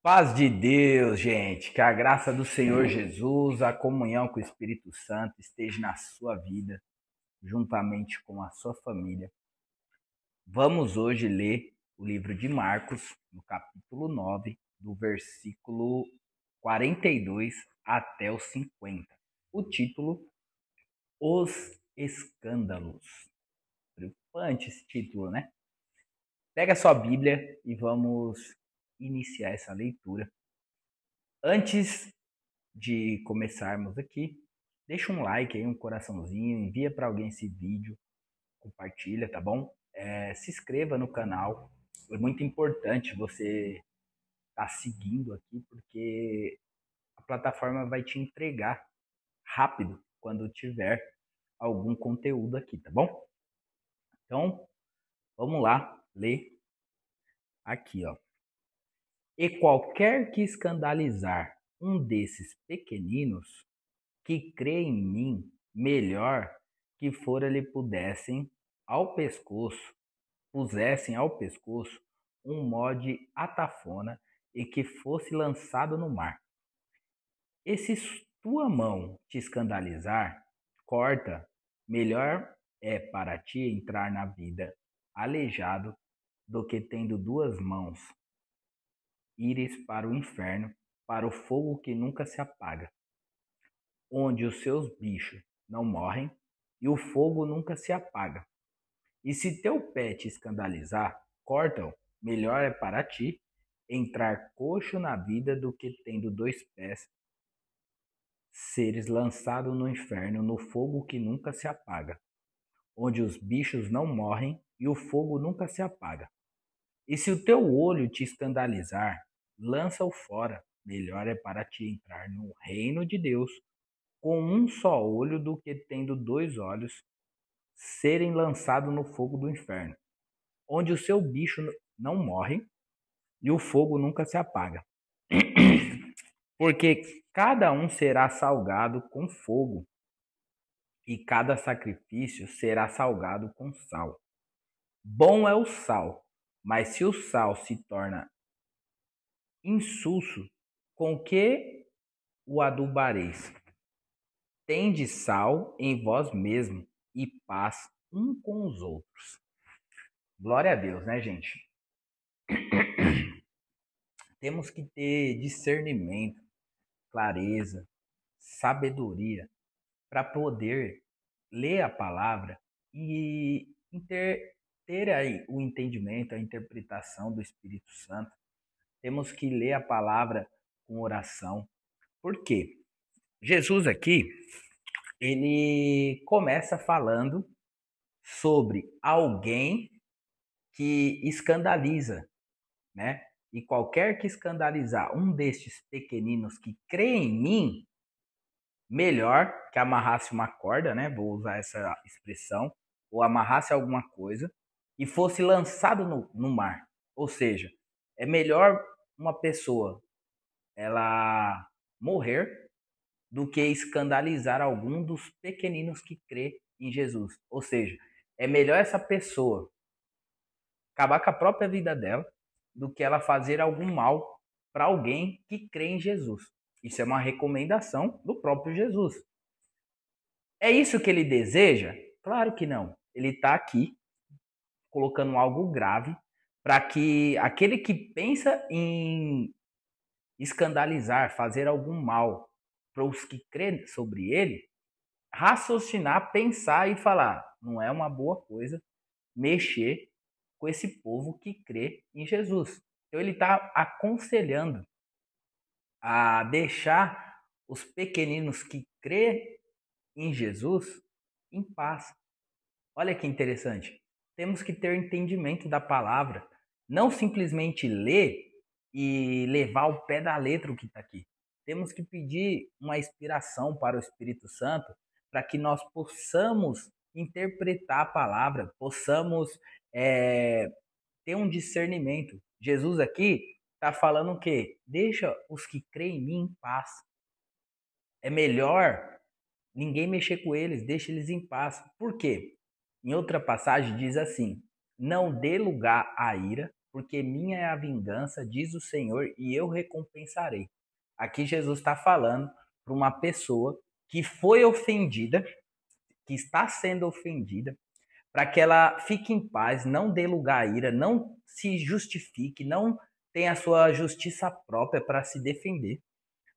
Paz de Deus, gente. Que a graça do Senhor Jesus, a comunhão com o Espírito Santo esteja na sua vida, juntamente com a sua família. Vamos hoje ler o livro de Marcos, no capítulo 9, do versículo 42 até o 50. O título: Os Escândalos. Preocupante esse título, né? Pega a sua Bíblia e vamos iniciar essa leitura. Antes de começarmos aqui, deixa um like aí, um coraçãozinho, envia para alguém esse vídeo, compartilha, tá bom? Se inscreva no canal, é muito importante você estar seguindo aqui, porque a plataforma vai te entregar rápido quando tiver algum conteúdo aqui, tá bom? Então, vamos lá ler aqui, ó. E qualquer que escandalizar um desses pequeninos, que crê em mim, melhor que fora lhe pusessem ao pescoço um mó de atafona e que fosse lançado no mar. E se tua mão te escandalizar, corta, melhor é para ti entrar na vida aleijado do que tendo duas mãos, ires para o inferno, para o fogo que nunca se apaga, onde os seus bichos não morrem e o fogo nunca se apaga. E se teu pé te escandalizar, corta-o. Melhor é para ti entrar coxo na vida do que tendo dois pés, seres lançado no inferno, no fogo que nunca se apaga, onde os bichos não morrem e o fogo nunca se apaga. E se o teu olho te escandalizar, lança-o fora. Melhor é para ti entrar no reino de Deus com um só olho do que tendo dois olhos, serem lançados no fogo do inferno, onde o seu bicho não morre e o fogo nunca se apaga. Porque cada um será salgado com fogo, e cada sacrifício será salgado com sal. Bom é o sal, mas se o sal se torna insulso, com que o adubareis? Tende sal em vós mesmo e paz um com os outros. Glória a Deus, né, gente? Temos que ter discernimento, clareza, sabedoria para poder ler a palavra e ter aí o entendimento, a interpretação do Espírito Santo. Temos que ler a palavra com oração. Por quê? Jesus aqui, ele começa falando sobre alguém que escandaliza, né? E qualquer que escandalizar um destes pequeninos que crê em mim, melhor que amarrasse uma corda, né? Vou usar essa expressão, ou amarrasse alguma coisa e fosse lançado no mar. Ou seja, é melhor uma pessoa ela morrer do que escandalizar algum dos pequeninos que crê em Jesus. Ou seja, é melhor essa pessoa acabar com a própria vida dela do que ela fazer algum mal para alguém que crê em Jesus. Isso é uma recomendação do próprio Jesus. É isso que ele deseja? Claro que não. Ele está aqui colocando algo grave para que aquele que pensa em escandalizar, fazer algum mal para os que crêem sobre ele, raciocinar, pensar e falar: não é uma boa coisa mexer com esse povo que crê em Jesus. Então ele está aconselhando a deixar os pequeninos que crê em Jesus em paz. Olha que interessante. Temos que ter entendimento da palavra, não simplesmente ler e levar ao pé da letra o que está aqui. Temos que pedir uma inspiração para o Espírito Santo para que nós possamos interpretar a palavra, possamos ter um discernimento. Jesus aqui está falando o quê? Deixa os que creem em mim em paz. É melhor ninguém mexer com eles, deixa eles em paz. Por quê? Em outra passagem diz assim: não dê lugar à ira, porque minha é a vingança, diz o Senhor, e eu recompensarei. Aqui Jesus está falando para uma pessoa que foi ofendida, que está sendo ofendida, para que ela fique em paz, não dê lugar à ira, não se justifique, não tenha a sua justiça própria para se defender,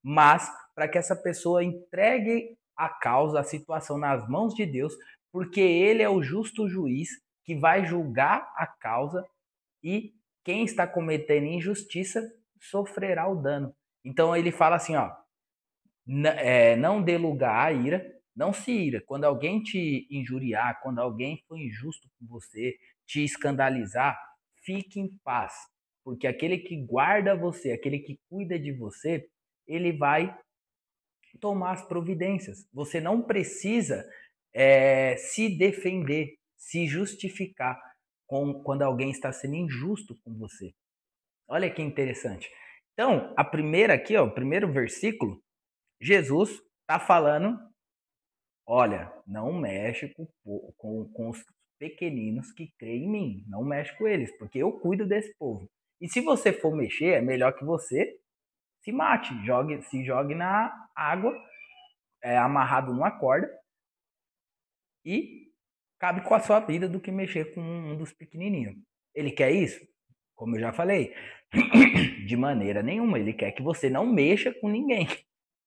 mas para que essa pessoa entregue a causa, a situação nas mãos de Deus, porque Ele é o justo juiz que vai julgar a causa e quem está cometendo injustiça sofrerá o dano. Então ele fala assim, ó, não dê lugar à ira, não se ira. Quando alguém te injuriar, quando alguém for injusto com você, te escandalizar, fique em paz. Porque aquele que guarda você, aquele que cuida de você, ele vai tomar as providências. Você não precisa se defender, se justificar quando alguém está sendo injusto com você. Olha que interessante. Então, a primeira aqui, ó, o primeiro versículo, Jesus está falando, olha, não mexe com os pequeninos que creem em mim, não mexe com eles, porque eu cuido desse povo. E se você for mexer, é melhor que você se mate, se jogue na água, amarrado numa corda, e cabe com a sua vida do que mexer com um dos pequenininhos. Ele quer isso? Como eu já falei, de maneira nenhuma. Ele quer que você não mexa com ninguém,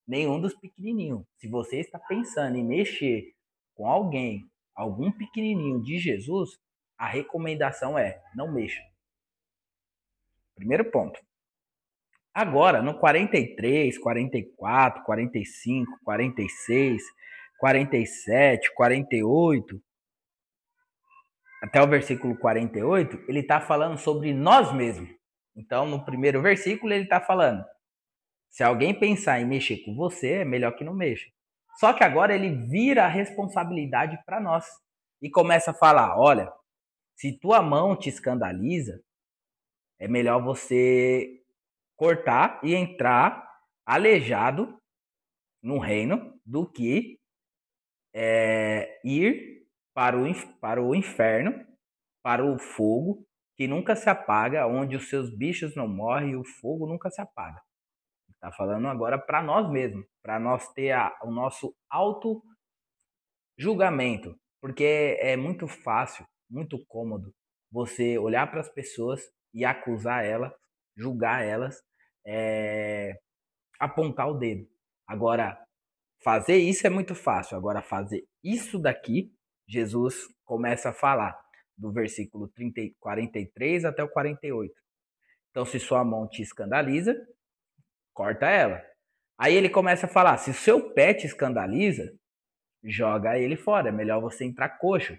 nenhum dos pequenininhos. Se você está pensando em mexer com alguém, algum pequenininho de Jesus, a recomendação é não mexa. Primeiro ponto. Agora, no 43, 44, 45, 46, 47, 48, até o versículo 48, ele está falando sobre nós mesmos. Então, no primeiro versículo, ele está falando: se alguém pensar em mexer com você, é melhor que não mexa. Só que agora ele vira a responsabilidade para nós e começa a falar: olha, se tua mão te escandaliza, é melhor você cortar e entrar aleijado no reino do que ir para o inferno, para o fogo que nunca se apaga, onde os seus bichos não morrem e o fogo nunca se apaga. Está falando agora para nós mesmos, para nós ter o nosso auto julgamento, porque é muito fácil, muito cômodo você olhar para as pessoas e acusar elas, julgar elas, apontar o dedo. Agora, fazer isso é muito fácil. Agora, fazer isso daqui, Jesus começa a falar do versículo 43 até o 48. Então, se sua mão te escandaliza, corta ela. Aí ele começa a falar: se o seu pé te escandaliza, joga ele fora. É melhor você entrar coxo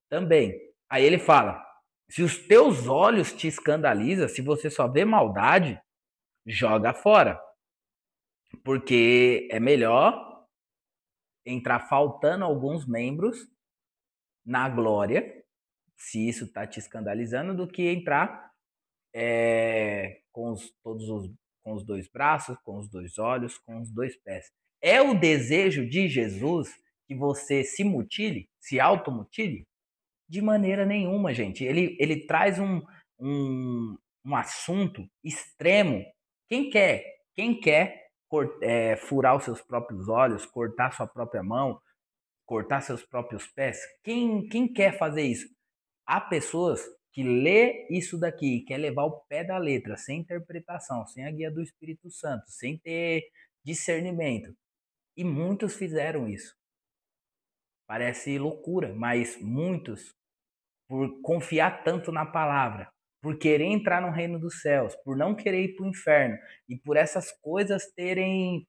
também. Aí ele fala: se os teus olhos te escandalizam, se você só vê maldade, joga fora. Porque é melhor entrar faltando alguns membros na glória, se isso está te escandalizando, do que entrar com os dois braços, com os dois olhos, com os dois pés. É o desejo de Jesus que você se mutile, se automutile? De maneira nenhuma, gente. Ele traz um assunto extremo. Quem quer furar os seus próprios olhos, cortar sua própria mão, cortar seus próprios pés? Quem quer fazer isso? Há pessoas que lê isso daqui, quer levar o pé da letra, sem interpretação, sem a guia do Espírito Santo, sem ter discernimento. E muitos fizeram isso. Parece loucura, mas muitos, por confiar tanto na palavra, por querer entrar no reino dos céus, por não querer ir para o inferno, e por essas coisas terem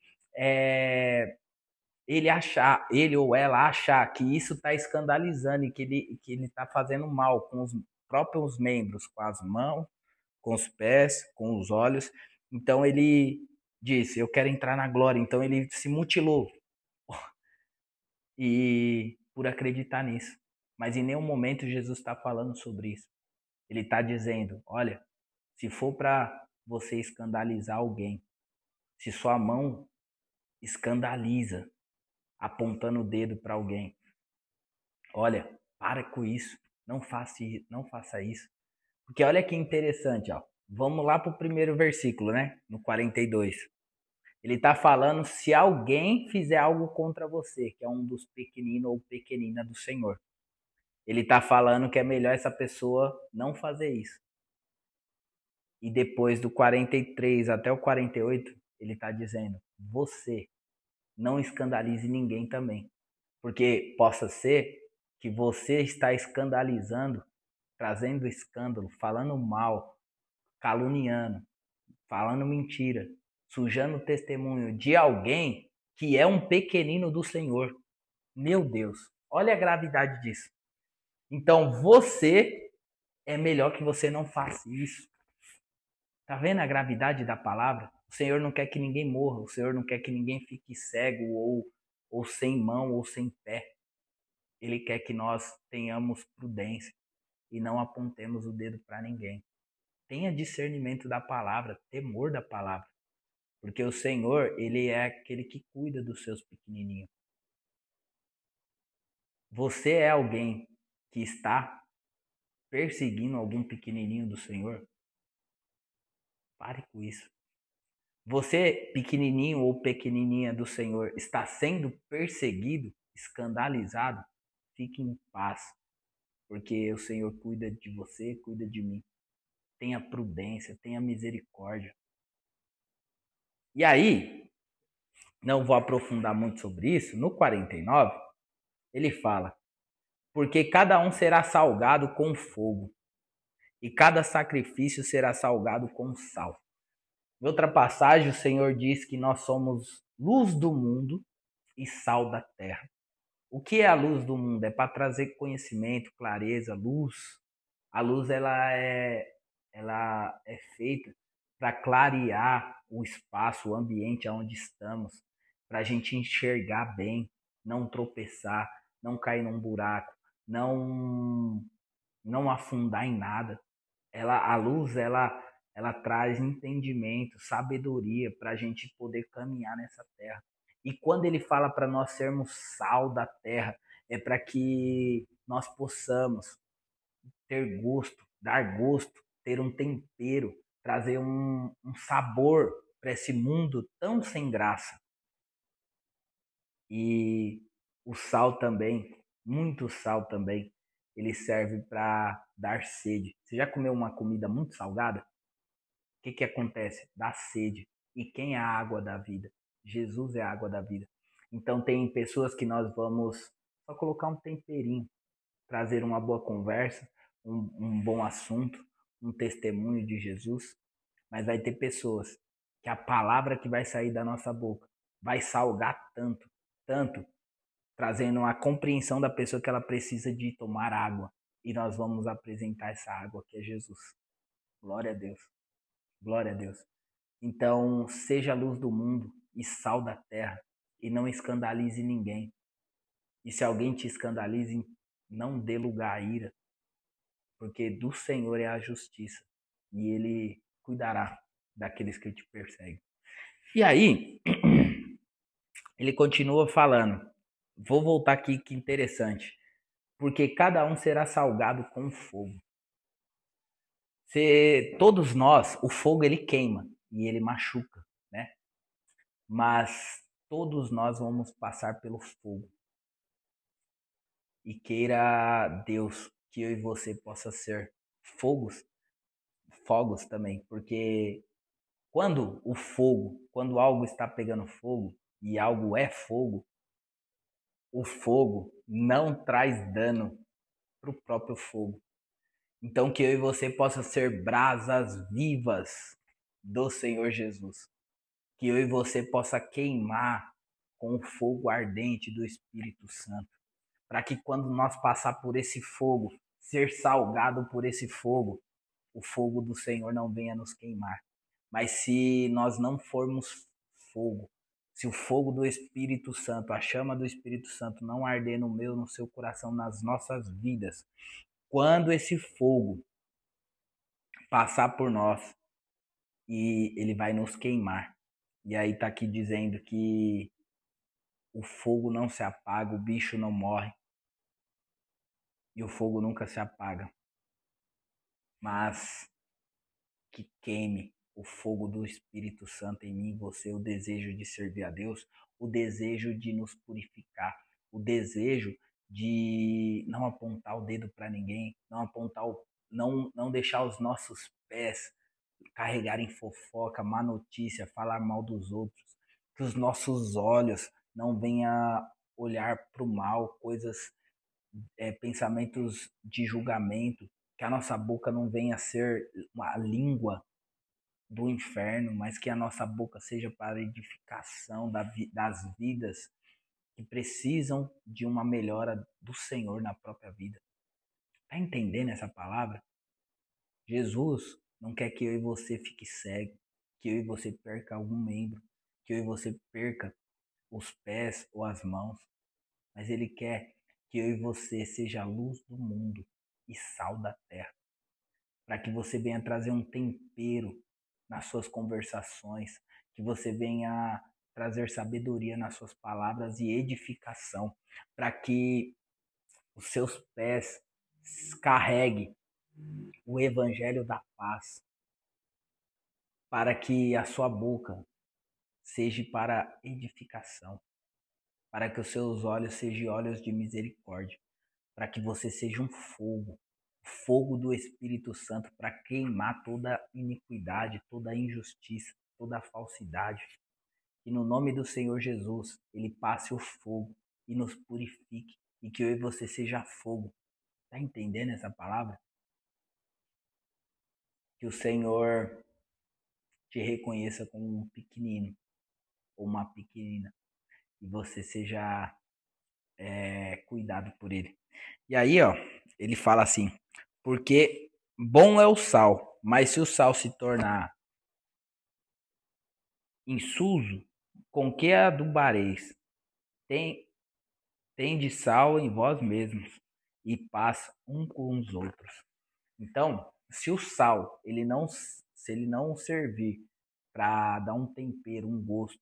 ele ou ela achar que isso está escandalizando e que ele está fazendo mal com os próprios membros, com as mãos, com os pés, com os olhos. Então ele disse: eu quero entrar na glória. Então ele se mutilou e por acreditar nisso. Mas em nenhum momento Jesus está falando sobre isso. Ele está dizendo: olha, se for para você escandalizar alguém, se sua mão escandaliza, apontando o dedo para alguém, olha, para com isso, não faça isso. Porque olha que interessante, ó. Vamos lá para o primeiro versículo, né? No 42. Ele está falando se alguém fizer algo contra você, que é um dos pequeninos ou pequenina do Senhor. Ele está falando que é melhor essa pessoa não fazer isso. E depois do 43 até o 48, ele está dizendo: você não escandalize ninguém também. Porque possa ser que você está escandalizando, trazendo escândalo, falando mal, caluniando, falando mentira, sujando o testemunho de alguém que é um pequenino do Senhor. Meu Deus, olha a gravidade disso. Então você é melhor que você não faça isso. Tá vendo a gravidade da palavra? O Senhor não quer que ninguém morra, o Senhor não quer que ninguém fique cego ou sem mão ou sem pé. Ele quer que nós tenhamos prudência e não apontemos o dedo para ninguém. Tenha discernimento da palavra, temor da palavra. Porque o Senhor, ele é aquele que cuida dos seus pequenininhos. Você é alguém que está perseguindo algum pequenininho do Senhor? Pare com isso. Você, pequenininho ou pequenininha do Senhor, está sendo perseguido, escandalizado? Fique em paz, porque o Senhor cuida de você, cuida de mim. Tenha prudência, tenha misericórdia. E aí, não vou aprofundar muito sobre isso, no 49, ele fala: porque cada um será salgado com fogo, e cada sacrifício será salgado com sal. Em outra passagem, o Senhor diz que nós somos luz do mundo e sal da terra. O que é a luz do mundo? É para trazer conhecimento, clareza, luz. A luz ela é feita para clarear o espaço, o ambiente onde estamos, para a gente enxergar bem, não tropeçar, não cair num buraco, não afundar em nada. A luz ela traz entendimento, sabedoria para a gente poder caminhar nessa terra. E quando ele fala para nós sermos sal da terra, é para que nós possamos ter gosto, dar gosto, ter um tempero, trazer um sabor para esse mundo tão sem graça. E o sal também, muito sal também, ele serve para dar sede. Você já comeu uma comida muito salgada? O que acontece? Dá sede. E quem é a água da vida? Jesus é a água da vida. Então tem pessoas que nós vamos só colocar um temperinho, trazer uma boa conversa, um bom assunto, um testemunho de Jesus. Mas vai ter pessoas que a palavra que vai sair da nossa boca vai salgar tanto, tanto, trazendo uma compreensão da pessoa que ela precisa de tomar água. E nós vamos apresentar essa água que é Jesus. Glória a Deus. Glória a Deus. Então, seja a luz do mundo e sal da terra, e não escandalize ninguém. E se alguém te escandalize, não dê lugar à ira, porque do Senhor é a justiça, e ele cuidará daqueles que te perseguem. E aí, ele continua falando. Vou voltar aqui, que interessante. Porque cada um será salgado com fogo. Todos nós, o fogo ele queima e ele machuca, né? Mas todos nós vamos passar pelo fogo. E queira Deus que eu e você possa ser fogos também, porque quando algo está pegando fogo e algo é fogo, o fogo não traz dano para o próprio fogo. Então que eu e você possa ser brasas vivas do Senhor Jesus. Que eu e você possa queimar com o fogo ardente do Espírito Santo. Para que quando nós passar por esse fogo, ser salgado por esse fogo, o fogo do Senhor não venha nos queimar. Mas se nós não formos fogo, se o fogo do Espírito Santo, a chama do Espírito Santo não arder no meu, no seu coração, nas nossas vidas, quando esse fogo passar por nós e ele vai nos queimar. E aí tá aqui dizendo que o fogo não se apaga, o bicho não morre e o fogo nunca se apaga. mas que queime o fogo do Espírito Santo em mim e você, o desejo de servir a Deus, o desejo de nos purificar, o desejo de não apontar o dedo para ninguém, não deixar os nossos pés carregarem fofoca, má notícia, falar mal dos outros, que os nossos olhos não venham olhar para o mal, coisas, pensamentos de julgamento, que a nossa boca não venha a ser uma língua do inferno, mas que a nossa boca seja para edificação das vidas que precisam de uma melhora do Senhor na própria vida. Tá entendendo essa palavra? Jesus não quer que eu e você fique cego, que eu e você perca algum membro, que eu e você perca os pés ou as mãos, mas ele quer que eu e você seja a luz do mundo e sal da terra, para que você venha trazer um tempero nas suas conversações, que você venha trazer sabedoria nas suas palavras e edificação, para que os seus pés carreguem o evangelho da paz, para que a sua boca seja para edificação, para que os seus olhos sejam olhos de misericórdia, para que você seja um fogo, fogo do Espírito Santo para queimar toda iniquidade, toda injustiça, toda falsidade. Que no nome do Senhor Jesus, ele passe o fogo e nos purifique, e que eu e você seja fogo. Tá entendendo essa palavra? Que o Senhor te reconheça como um pequenino ou uma pequenina, e você seja cuidado por ele. E aí, ó, ele fala assim: porque bom é o sal, mas se o sal se tornar insulso, com que adubareis? Tem, tem de sal em vós mesmos e paz um com os outros. Então, se o sal se ele não servir para dar um tempero, um gosto,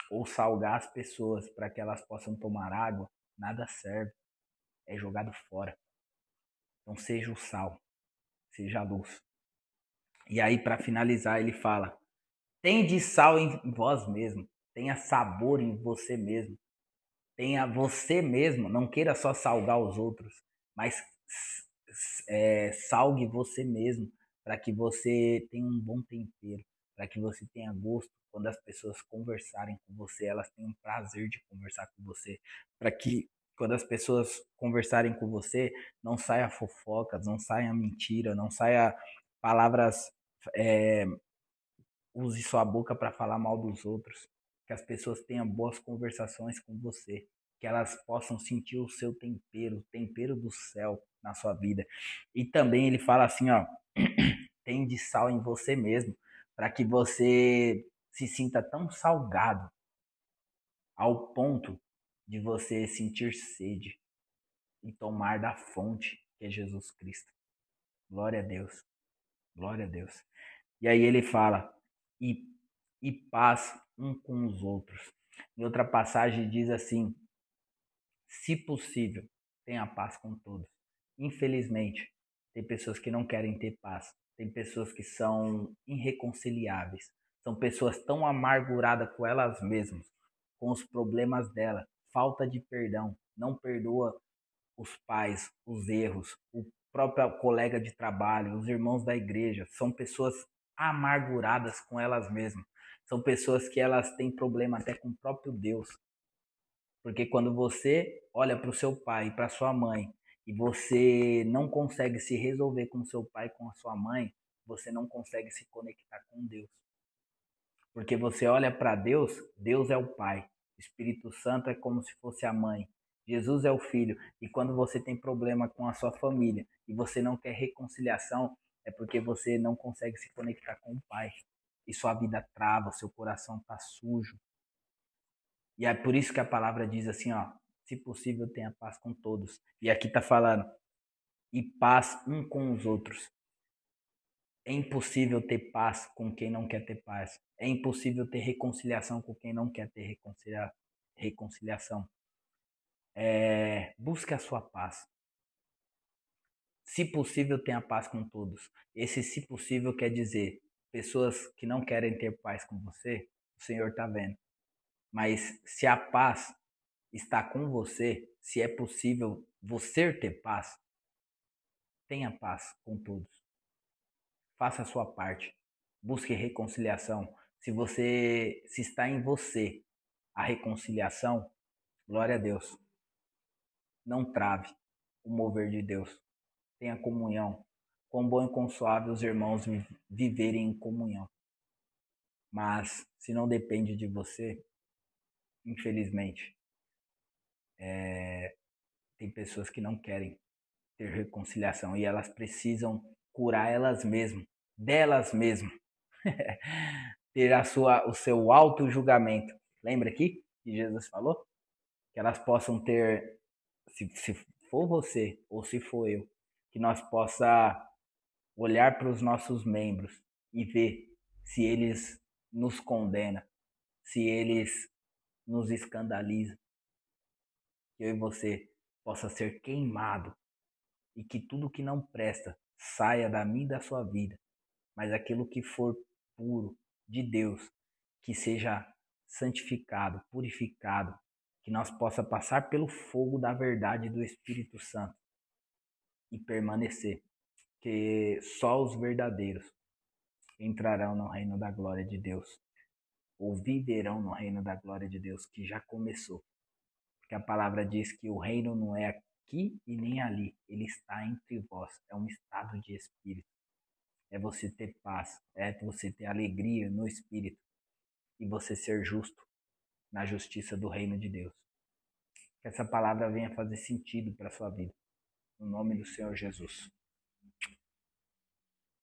ou salgar as pessoas para que elas possam tomar água, nada serve, é jogado fora. Então seja o sal, seja a luz. E aí, para finalizar, ele fala: tende sal em vós mesmo, tenha sabor em você mesmo, tenha você mesmo, não queira só salgar os outros, mas salgue você mesmo, para que você tenha um bom tempero, para que você tenha gosto quando as pessoas conversarem com você, elas tenham prazer de conversar com você, para que quando as pessoas conversarem com você, não saia fofocas, não saia mentira, não saia palavras, é, use sua boca para falar mal dos outros, que as pessoas tenham boas conversações com você, que elas possam sentir o seu tempero, o tempero do céu na sua vida. E também ele fala assim, ó, tem de sal em você mesmo, para que você se sinta tão salgado ao ponto de você sentir sede e tomar da fonte que é Jesus Cristo. Glória a Deus. Glória a Deus. E aí ele fala: e, e paz um com os outros. Em outra passagem diz assim: se possível, tenha paz com todos. Infelizmente, tem pessoas que não querem ter paz. Tem pessoas que são irreconciliáveis. São pessoas tão amarguradas com elas mesmas, com os problemas dela, falta de perdão, não perdoa os pais, os erros, o próprio colega de trabalho, os irmãos da igreja, são pessoas amarguradas com elas mesmas. São pessoas que elas têm problema até com o próprio Deus. Porque quando você olha para o seu pai e para sua mãe e você não consegue se resolver com o seu pai e com a sua mãe, você não consegue se conectar com Deus. Porque você olha para Deus, Deus é o Pai. O Espírito Santo é como se fosse a mãe. Jesus é o filho. E quando você tem problema com a sua família e você não quer reconciliação, é porque você não consegue se conectar com o Pai. E sua vida trava, seu coração está sujo. E é por isso que a palavra diz assim, ó, se possível tenha paz com todos. E aqui está falando, e paz um com os outros. É impossível ter paz com quem não quer ter paz. É impossível ter reconciliação com quem não quer ter reconciliação. Busque a sua paz. Se possível, tenha paz com todos. Esse se possível quer dizer pessoas que não querem ter paz com você, o Senhor está vendo. Mas se a paz está com você, se é possível você ter paz, tenha paz com todos. Faça a sua parte. Busque reconciliação. Se está em você a reconciliação, glória a Deus. Não trave o mover de Deus. Tenha comunhão. Quão bom e quão suave os irmãos viverem em comunhão. Mas se não depende de você, infelizmente, tem pessoas que não querem ter reconciliação e elas precisam curar elas mesmas, delas mesmas, ter o seu auto-julgamento. Lembra aqui que Jesus falou? Que elas possam ter, se for você ou se for eu, que nós possa olhar para os nossos membros e ver se eles nos condenam, se eles nos escandalizam, que eu e você possa ser queimado e que tudo que não presta saia da mim e da sua vida, mas aquilo que for puro de Deus, que seja santificado, purificado, que nós possa passar pelo fogo da verdade do Espírito Santo e permanecer, que só os verdadeiros entrarão no reino da glória de Deus, ou viverão no reino da glória de Deus, que já começou. Porque a palavra diz que o reino não é aqui e nem ali, ele está entre vós, é um estado de espírito. É você ter paz, é você ter alegria no espírito e você ser justo na justiça do reino de Deus. Que essa palavra venha fazer sentido para a sua vida. No nome do Senhor Jesus.